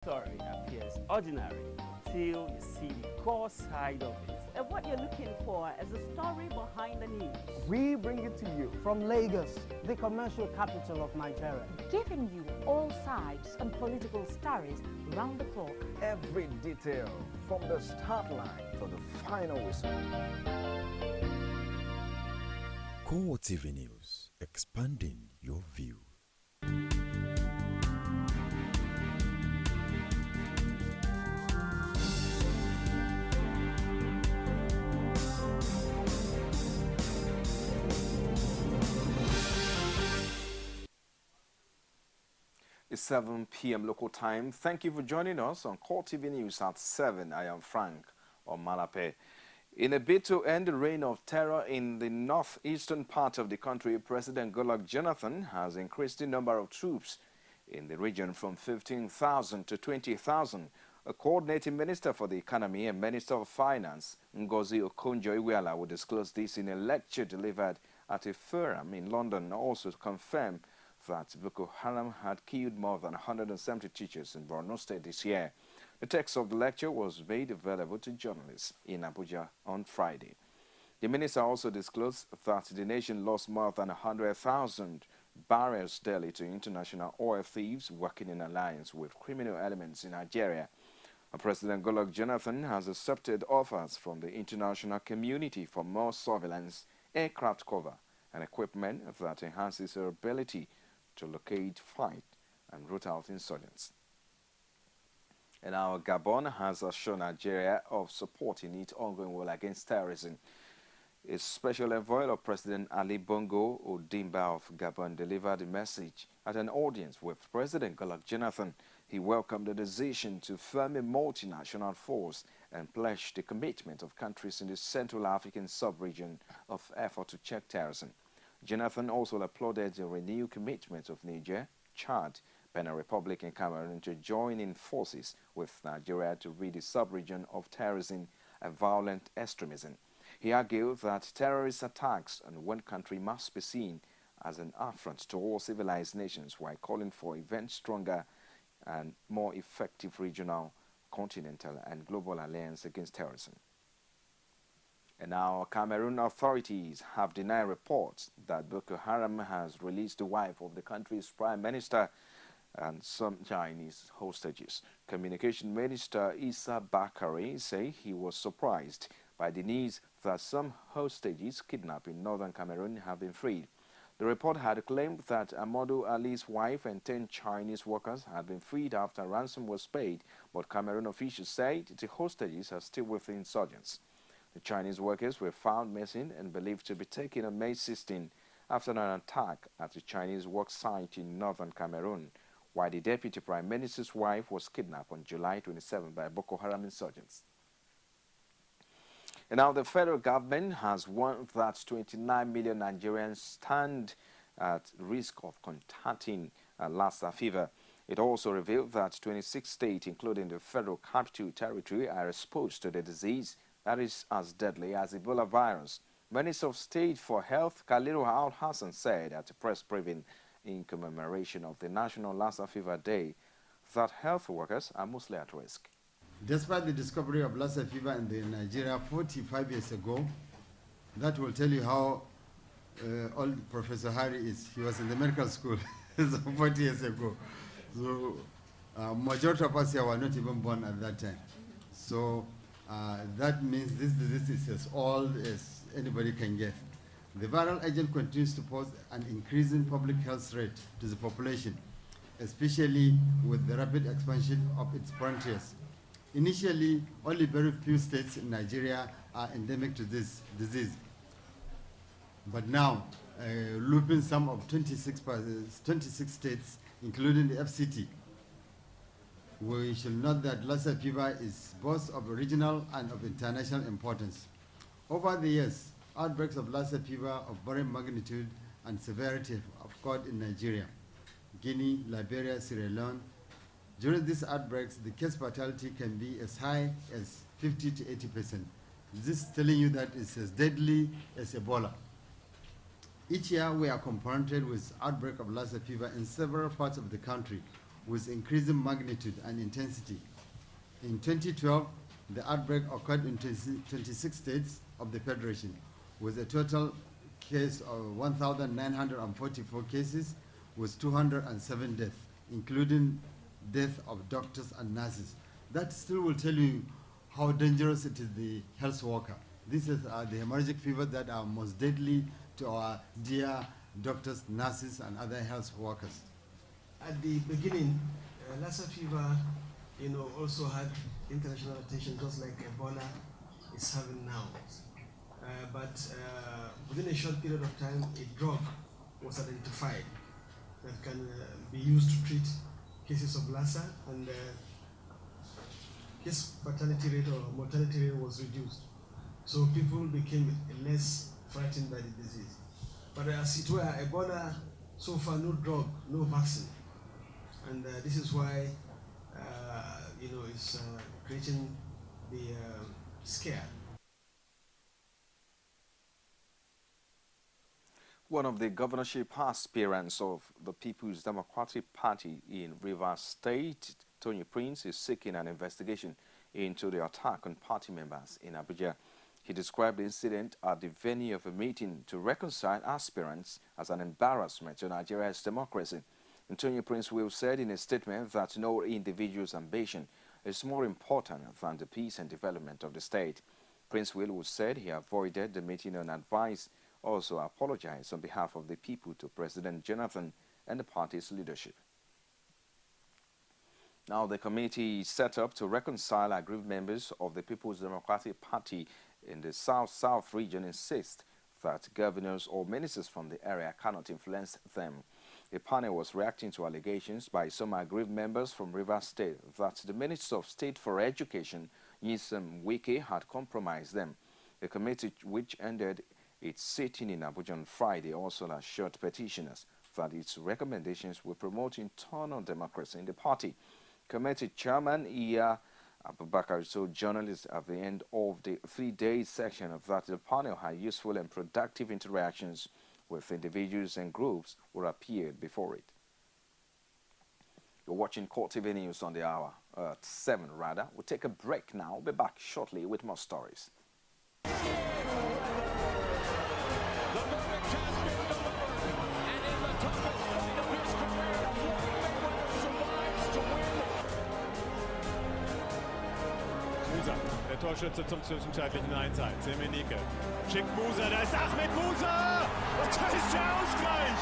Story appears ordinary till you see the core side of it. And what you're looking for is the story behind the news. We bring it to you from Lagos, the commercial capital of Nigeria. Giving you all sides and political stories round the clock. Every detail from the start line to the final whistle. CoreTV News, expanding your view. It's 7 p.m. local time. Thank you for joining us on CoreTV News at 7. I am Frank Omalape. In a bid to end the reign of terror in the northeastern part of the country, President Goodluck Jonathan has increased the number of troops in the region from 15,000 to 20,000. A coordinating minister for the economy and minister of finance, Ngozi Okonjo-Iweala, will disclose this in a lecture delivered at a forum in London, also to confirm that Boko Haram had killed more than 170 teachers in Borno State this year. The text of the lecture was made available to journalists in Abuja on Friday. The minister also disclosed that the nation lost more than 100,000 barrels daily to international oil thieves working in alliance with criminal elements in Nigeria. President Goodluck Jonathan has accepted offers from the international community for more surveillance, aircraft cover, and equipment that enhances their ability to locate, fight, and root out insurgents. And now Gabon has assured Nigeria of supporting its ongoing war against terrorism. A special envoy of President Ali Bongo Ondimba of Gabon delivered a message at an audience with President Goodluck Jonathan. He welcomed the decision to form a multinational force and pledged the commitment of countries in the Central African sub-region of effort to check terrorism. Jonathan also applauded the renewed commitment of Niger, Chad, Benin Republic and Cameroon to join in forces with Nigeria to rid the sub-region of terrorism and violent extremism. He argued that terrorist attacks on one country must be seen as an affront to all civilized nations, while calling for even stronger and more effective regional, continental and global alliance against terrorism. And now Cameroon authorities have denied reports that Boko Haram has released the wife of the country's prime minister and some Chinese hostages. Communication Minister Issa Bakari said he was surprised by the news that some hostages kidnapped in northern Cameroon have been freed. The report had claimed that Amadou Ali's wife and 10 Chinese workers had been freed after ransom was paid, but Cameroon officials said the hostages are still with the insurgents. The Chinese workers were found missing and believed to be taken on May 16 after an attack at a Chinese work site in northern Cameroon, while the deputy prime minister's wife was kidnapped on July 27 by Boko Haram insurgents. And now the federal government has warned that 29 million Nigerians stand at risk of contracting Lassa fever. It also revealed that 26 states, including the Federal Capital Territory, are exposed to the disease that is as deadly as Ebola virus. Minister of State for Health, Khalilu Al-Hassan, said at a press briefing in commemoration of the National Lassa Fever Day that health workers are mostly at risk. Despite the discovery of Lassa fever in Nigeria 45 years ago, that will tell you how old Professor Harry is. He was in the medical school 40 years ago. So majority of us here were not even born at that time. So that means this disease is as old as anybody can get. The viral agent continues to pose an increasing public health threat to the population, especially with the rapid expansion of its frontiers. Initially, only very few states in Nigeria are endemic to this disease. But now, looping some of 26 states, including the FCT, we shall note that Lassa fever is both of regional and of international importance. Over the years, outbreaks of Lassa fever of varying magnitude and severity have occurred in Nigeria, Guinea, Liberia, Sierra Leone. During these outbreaks, the case fatality can be as high as 50 to 80%. This is telling you that it's as deadly as Ebola. Each year, we are confronted with outbreak of Lassa fever in several parts of the country, with increasing magnitude and intensity. In 2012, the outbreak occurred in 26 states of the Federation, with a total case of 1,944 cases, with 207 deaths, including death of doctors and nurses. That still will tell you how dangerous it is, the health worker. This is the hemorrhagic fever that are most deadly to our dear doctors, nurses, and other health workers. At the beginning, Lassa fever, also had international attention, just like Ebola is having now. But within a short period of time, a drug was identified that can be used to treat cases of Lassa, and case fatality rate or mortality rate was reduced. So people became less frightened by the disease. But as it were, Ebola, so far no drug, no vaccine. And this is why, it's creating the scare. One of the governorship aspirants of the People's Democratic Party in Rivers State, Tony Prince, is seeking an investigation into the attack on party members in Abuja. He described the incident at the venue of a meeting to reconcile aspirants as an embarrassment to Nigeria's democracy. Antonio Prince Will said in a statement that no individual's ambition is more important than the peace and development of the state. Prince Will said he avoided the meeting on advice, also apologized on behalf of the people to President Jonathan and the party's leadership. Now, the committee set up to reconcile aggrieved members of the People's Democratic Party in the South-South region insist that governors or ministers from the area cannot influence them. The panel was reacting to allegations by some aggrieved members from Rivers State that the Minister of State for Education, Nyesom Wike, had compromised them. The committee, which ended its sitting in Abuja on Friday, also assured petitioners that its recommendations will promote internal democracy in the party. Committee Chairman Iya Abubakar told journalists at the end of the three-day session that the panel had useful and productive interactions with individuals and groups who appeared before it. You're watching CoreTV News on the hour at 7 rather. We'll take a break now. We'll be back shortly with more stories. Der Torschütze zum zwischenzeitlichen 1:1. Semenike schickt Musa, da ist Ahmed Musa! Und da ist der Ausgleich!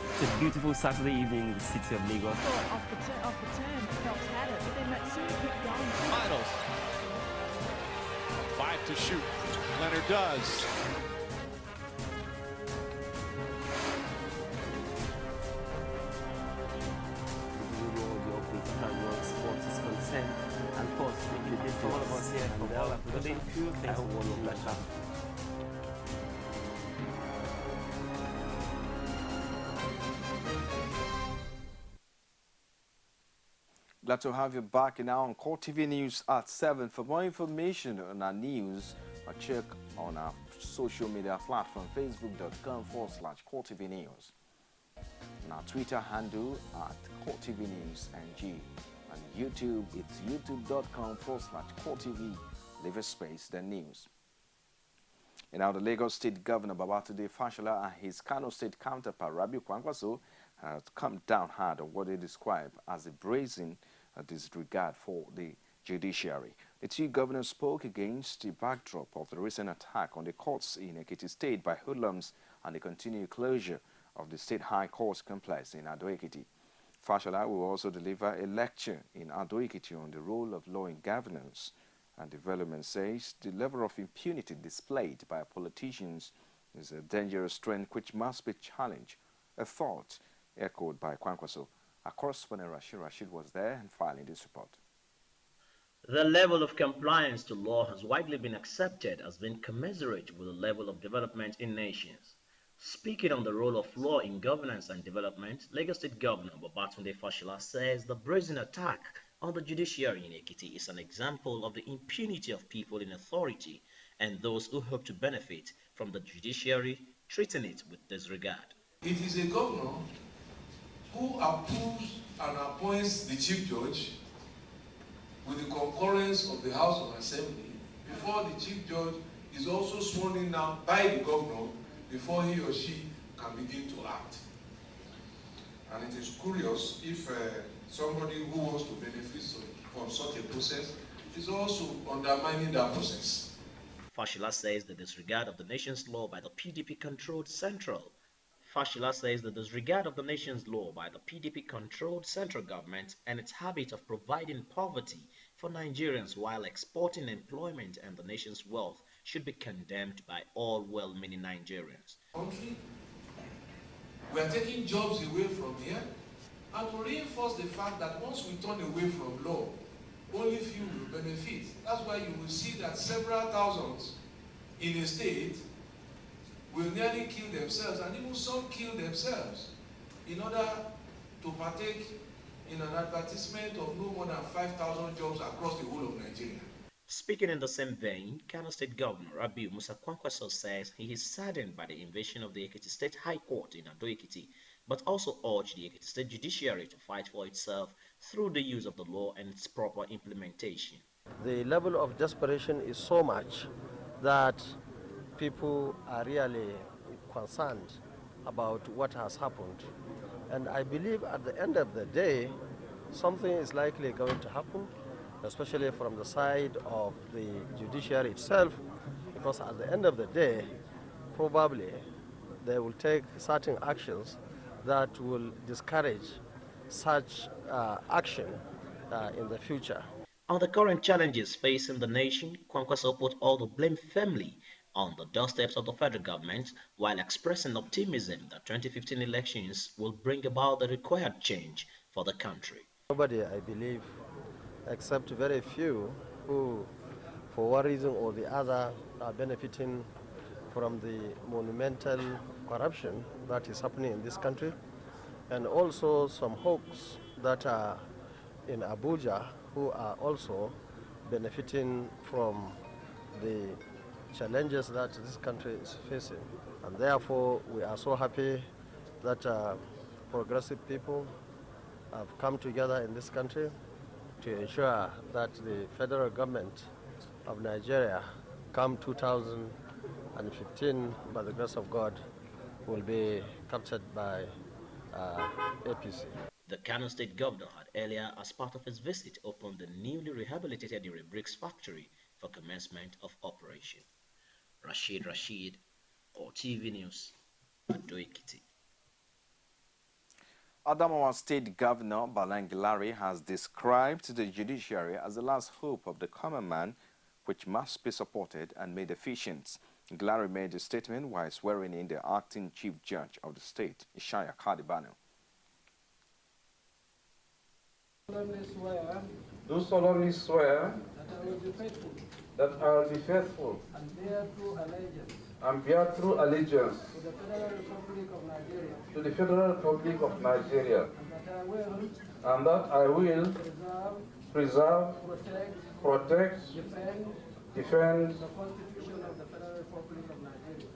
It's a beautiful Saturday evening in the city of Lagos. Off the turn, Phelps had it, but then Matsui kept going. Finals. 5 to shoot. Leonard does. And of course, we did for all of us here from all our production crew. Thanks for all your pleasure. Glad to have you back now on CoreTV News at 7. For more information on our news, check on our social media platform, facebook.com/CoreTV News. And our Twitter handle at CoreTV News NG. And YouTube, it's youtube.com/CoreTV. Leave a space, then news. And now the Lagos State Governor Babatunde Fashola and his Kano State counterpart Rabiu Kwankwaso have come down hard on what they describe as a brazen disregard for the judiciary. The two governors spoke against the backdrop of the recent attack on the courts in Ekiti State by hoodlums and the continued closure of the State High Court complex in Ado-Ekiti. Fashola will also deliver a lecture in Ado-Ekiti on the role of law in governance and development. Says the level of impunity displayed by politicians is a dangerous trend which must be challenged, a thought echoed by Kwankwaso. Our correspondent Rashid was there and filing this report. The level of compliance to law has widely been accepted as being commensurate with the level of development in nations. Speaking on the role of law in governance and development, Lagos State Governor Babatunde Fashola says the brazen attack on the judiciary in Ekiti is an example of the impunity of people in authority and those who hope to benefit from the judiciary treating it with disregard. It is a governor who approves and appoints the chief judge with the concurrence of the House of Assembly before the chief judge is also sworn in now by the governor before he or she can begin to act. And it is curious if somebody who wants to benefit from such a process is also undermining that process. Fashila says the disregard of the nation's law by the PDP-controlled central Fashila says the disregard of the nation's law by the PDP-controlled central government and its habit of providing poverty for Nigerians while exporting employment and the nation's wealth should be condemned by all well-meaning Nigerians. Country, we are taking jobs away from here, and to reinforce the fact that once we turn away from law, only few will benefit. That's why you will see that several thousands in a state will nearly kill themselves, and even some kill themselves in order to partake in an advertisement of no more than 5,000 jobs across the whole of Nigeria. Speaking in the same vein, Kano State Governor Rabiu Musa Kwankwaso says he is saddened by the invasion of the Ekiti State High Court in Ado-Ekiti, but also urged the Ekiti State Judiciary to fight for itself through the use of the law and its proper implementation. The level of desperation is so much that people are really concerned about what has happened. And I believe at the end of the day, something is likely going to happen, especially from the side of the judiciary itself, because at the end of the day, probably they will take certain actions that will discourage such action in the future. On the current challenges facing the nation, Kwankwaso put all the blame firmly on the doorsteps of the federal government while expressing optimism that 2015 elections will bring about the required change for the country. Nobody, I believe, except very few who, for one reason or the other, are benefiting from the monumental corruption that is happening in this country, and also some hawks that are in Abuja who are also benefiting from the challenges that this country is facing. And therefore, we are so happy that progressive people have come together in this country to ensure that the federal government of Nigeria, come 2015, by the grace of God, will be captured by APC. The Kano State Governor had earlier, as part of his visit, opened the newly rehabilitated Ire Bricks factory for commencement of operation. Rashid, CoreTV News, Ado-Ekiti. Adamawa State Governor Balangilari has described the judiciary as the last hope of the common man, which must be supported and made efficient. Gilari made the statement while swearing in the acting chief judge of the state, Ishaya Kadibano. Do solemnly swear that I will be faithful and bear true allegiance to the Federal Republic of Nigeria, and that I will preserve, protect, defend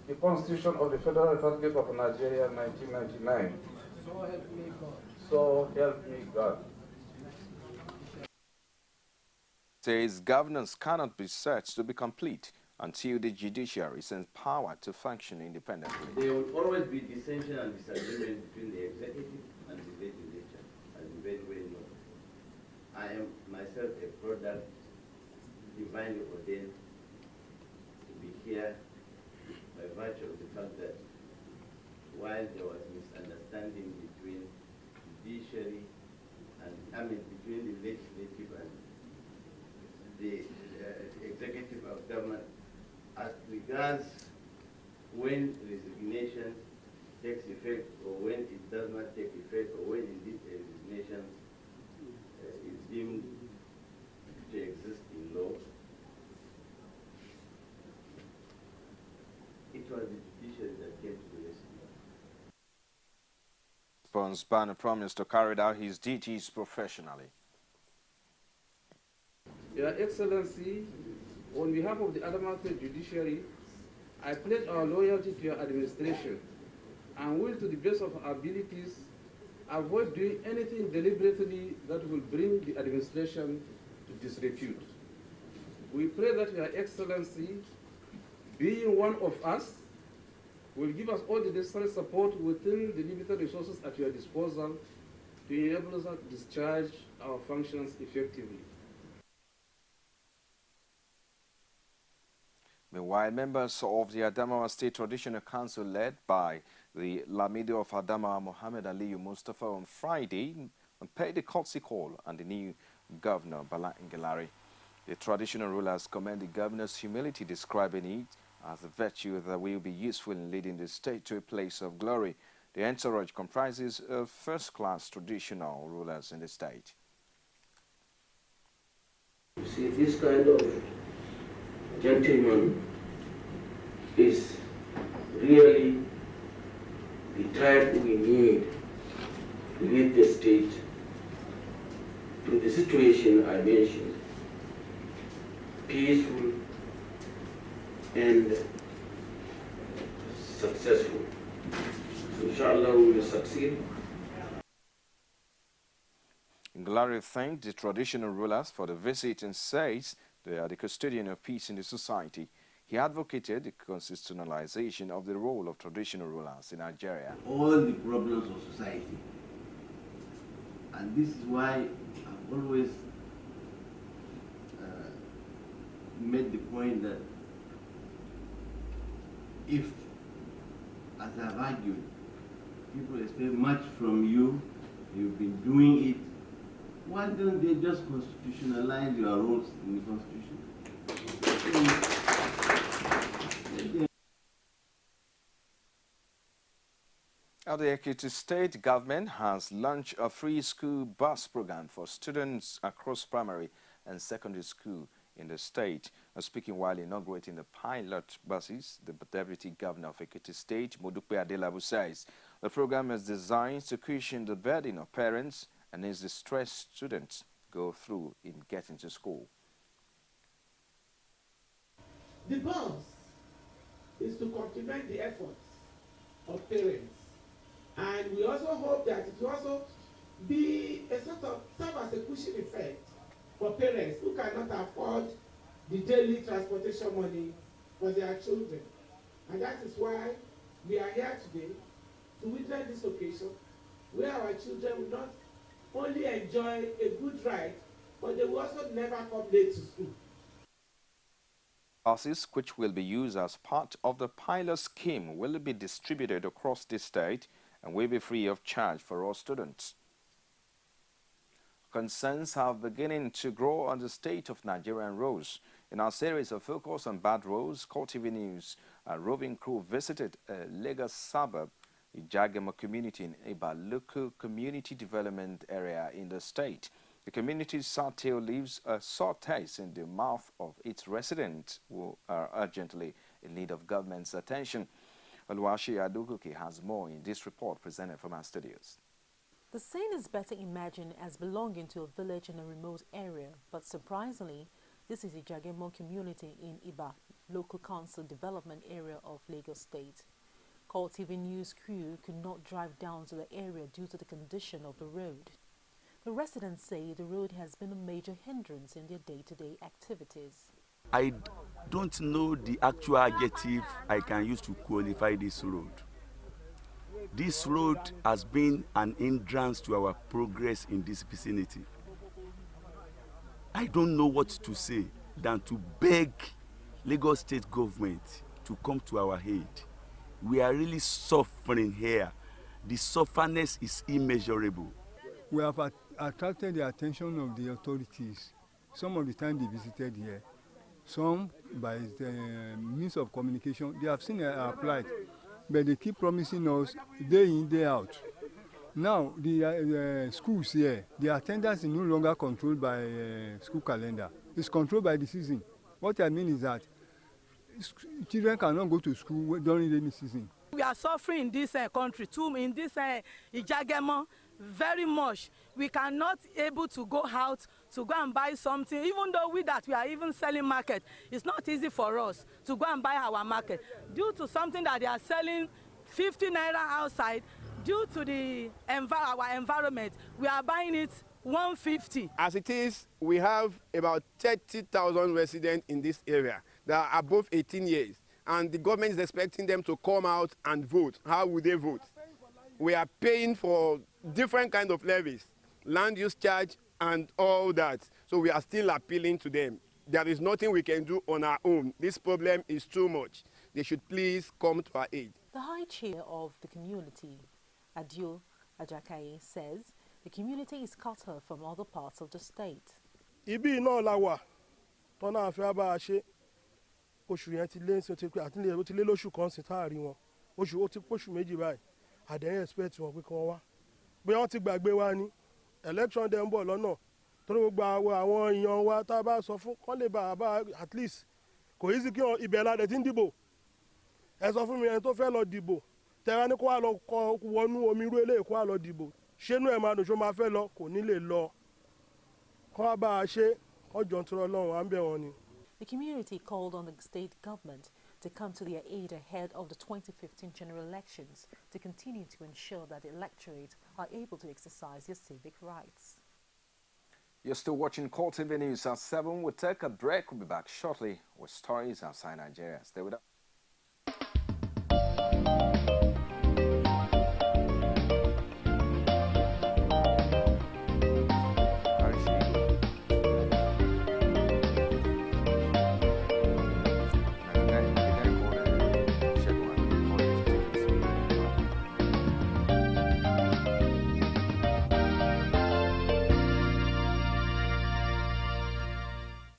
the Constitution of the Federal Republic of Nigeria 1999. So help me God. Says governance cannot be said to be complete until the judiciary is empowered to function independently. There will always be dissension and disagreement between the executive and the legislature, as you very well know. I am myself a product divinely ordained to be here by virtue of the fact that while there was misunderstanding between judiciary and between the legislative and the executive of government, as regards when resignation takes effect or when it does not take effect, or when indeed a resignation is deemed to exist in law, it was the judiciary that came to the rescue. Bano promised to carry out his duties professionally. Your Excellency, on behalf of the Adamawa State Judiciary, I pledge our loyalty to your administration and will, to the best of our abilities, avoid doing anything deliberately that will bring the administration to disrepute. We pray that Your Excellency, being one of us, will give us all the necessary support within the limited resources at your disposal to enable us to discharge our functions effectively. Meanwhile, members of the Adamawa State Traditional Council, led by the Lamido of Adamawa, Mohammed Aliyu Mustafa, on Friday, paid the courtesy call on the new governor, Bala Ngelari. The traditional rulers commend the governor's humility, describing it as a virtue that will be useful in leading the state to a place of glory. The entourage comprises of first-class traditional rulers in the state. You see, this kind of gentleman is really the type we need to lead the state to the situation I mentioned, peaceful and successful. So inshallah we will succeed. Ngelari thanked the traditional rulers for the visit and says they are the custodian of peace in the society. He advocated the constitutionalization of the role of traditional rulers in Nigeria. All the problems of society. And this is why I've always made the point that if, as I've argued, people expect much from you, you've been doing it, why don't they just constitutionalize your roles in the Constitution? The Ekiti state government has launched a free school bus program for students across primary and secondary school in the state. Speaking while inaugurating the pilot buses, the Deputy Governor of Ekiti State, Modupe Adelabu, says the program is designed to cushion the burden of parents and is the stress students go through in getting to school. The bus is to complement the efforts of parents, and we also hope that it will also be a sort of serve as a cushion effect for parents who cannot afford the daily transportation money for their children. And that is why we are here today to witness this occasion where our children will not only enjoy a good ride, but they will also never come late to school. Buses, which will be used as part of the pilot scheme, will be distributed across the state and will be free of charge for all students. Concerns have beginning to grow on the state of Nigerian roads. In our series of focus on bad roads, CoreTV News, a roving crew visited a Lagos suburb, the Jagema community in Iba, local community development area in the state. The community's sour tail leaves a sore taste in the mouth of its residents who are urgently in need of government's attention. Oluwaseyi Adogoke has more in this report presented from our studios. The scene is better imagined as belonging to a village in a remote area, but surprisingly, this is a Jagemo community in Iba, local council development area of Lagos State. CoreTV News crew could not drive down to the area due to the condition of the road. The residents say the road has been a major hindrance in their day-to-day activities. I don't know the actual adjective I can use to qualify this road. This road has been an hindrance to our progress in this vicinity. I don't know what to say than to beg Lagos State government to come to our aid. We are really suffering here. The sufferness is immeasurable. We have attracted the attention of the authorities. Some of the time they visited here, some by the means of communication. They have seen our plight, but they keep promising us day in, day out. Now, the schools here, the attendance is no longer controlled by school calendar. It's controlled by the season. What I mean is that children cannot go to school during rainy season. We are suffering in this country too, in this Ijagemo, very much. We cannot able to go out to go and buy something, even though we are even selling market, it's not easy for us to go and buy our market due to something that they are selling 50 naira outside. Due to the our environment, we are buying it 150. As it is, we have about 30,000 residents in this area that are above 18 years, and the government is expecting them to come out and vote. How would they vote? We are paying for different kind of levies, land use charge and all that. So we are still appealing to them. There is nothing we can do on our own. This problem is too much. They should please come to our aid. The High Chair of the community, Adio Ajakaye, says the community is cut off from other parts of the state. Ibi ina lawa tona afi aba se oṣù yẹn ti lé nsin ti pé àti lè ti lé lóṣù kan sin tá rí wọn oṣù ó ti poṣù méjì báyìí àdéhùn expect wọn pé kí wọ́n wá bí wọ́n ti gbàgbé wa ni election dem bọ̀ lọ́nà torí gbogbo àwọn èèyàn wa tá bá sọ fún kán lè bá at least kò easy kí ibẹ̀ la dẹ̀ ti ń dìbò ẹ sọ fún mi ẹni tó fẹ́ lọ dìbò tẹ́ra ní kó wá lọ wọnú omi irú eléyìí kó wá lọ dìbò ṣénú ẹ̀ máa dùn ṣó máa fẹ́ lọ kò ní lè lọ kán wá bá a ṣe ọjọ́ tó Ọlọ́run à ń bẹ̀ wọ́n ni. The community called on the state government to come to their aid ahead of the 2015 general elections to continue to ensure that the electorate are able to exercise their civic rights. You're still watching CoreTV News at 7. We'll take a break. We'll be back shortly with stories outside Nigeria. Stay with us.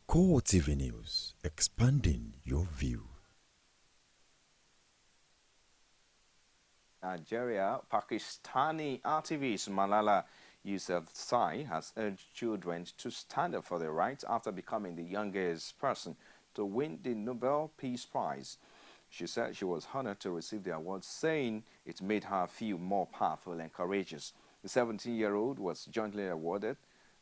CoreTV News, expanding your view. Nigeria, Pakistani activist Malala Yousafzai has urged children to stand up for their rights after becoming the youngest person to win the Nobel Peace Prize. She said she was honored to receive the award, saying it made her feel more powerful and courageous. The 17-year-old was jointly awarded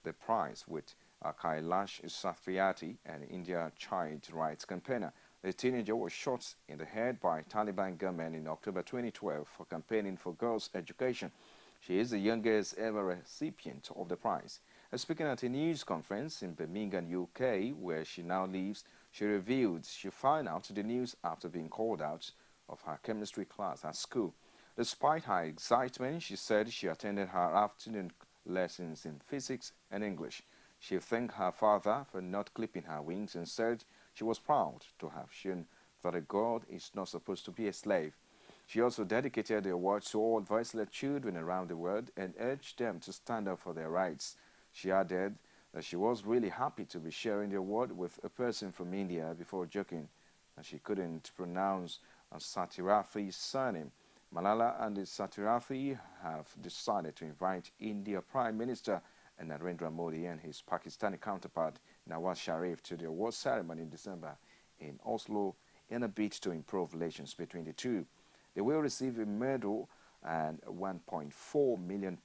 the prize with Kailash Satyarthi, an India child rights campaigner. The teenager was shot in the head by Taliban gunmen in October 2012 for campaigning for girls' education. She is the youngest ever recipient of the prize. Speaking at a news conference in Birmingham, UK, where she now lives, she revealed she found out the news after being called out of her chemistry class at school. Despite her excitement, she said she attended her afternoon lessons in physics and English. She thanked her father for not clipping her wings and said she was proud to have shown that a God is not supposed to be a slave. She also dedicated the award to all voiceless children around the world and urged them to stand up for their rights. She added that she was really happy to be sharing the award with a person from India before joking that she couldn't pronounce Satyarthi's surname. Malala and the Satyarthi have decided to invite India Prime Minister and Narendra Modi and his Pakistani counterpart Nawaz Sharif to the award ceremony in December in Oslo in a bid to improve relations between the two. They will receive a medal and £1.4 million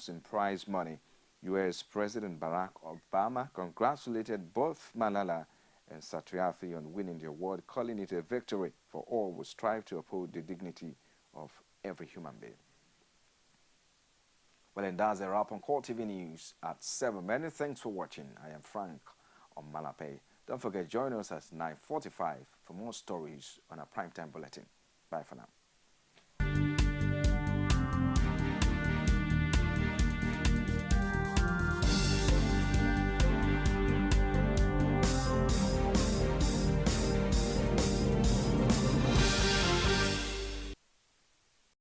in prize money. U.S. President Barack Obama congratulated both Malala and Satyarthi on winning the award, calling it a victory for all who strive to uphold the dignity of every human being. Well, and that's a wrap on CoreTV News at 7. Many thanks for watching. I am Frank on Malape. Don't forget, join us at 9:45 for more stories on our primetime bulletin. Bye for now.